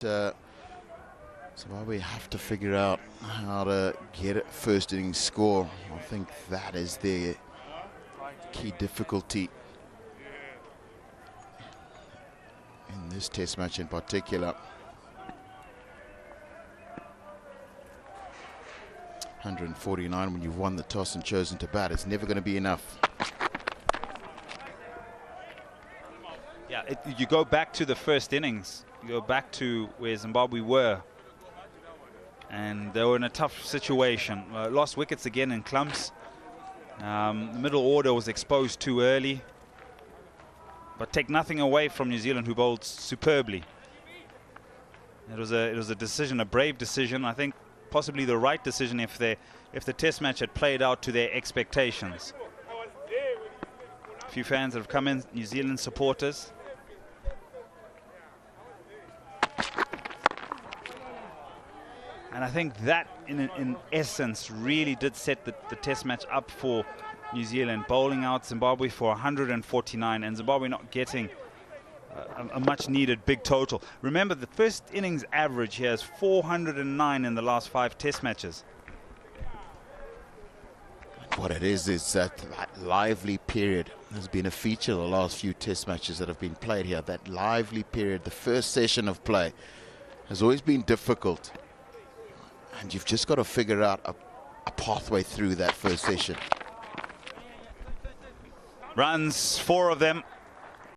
Zimbabwe have to figure out how to get a first innings score. I think that is their key difficulty in this test match in particular. 149 when you've won the toss and chosen to bat, it's never going to be enough. Yeah, you go back to the first innings. You go back to where Zimbabwe were. And they were in a tough situation. Lost wickets again in clumps. The middle order was exposed too early. But take nothing away from New Zealand, who bowled superbly. It was a decision, a brave decision. I think possibly the right decision if the test match had played out to their expectations. A few fans that have come in, New Zealand supporters. And I think that, in essence, really did set the test match up for New Zealand, bowling out Zimbabwe for 149, and Zimbabwe not getting a much-needed big total. Remember, the first innings average here is 409 in the last 5 test matches. What it is that lively period has been a feature of the last few test matches that have been played here. That lively period, the first session of play, has always been difficult. And you've just got to figure out a pathway through that first session. Runs, 4 of them.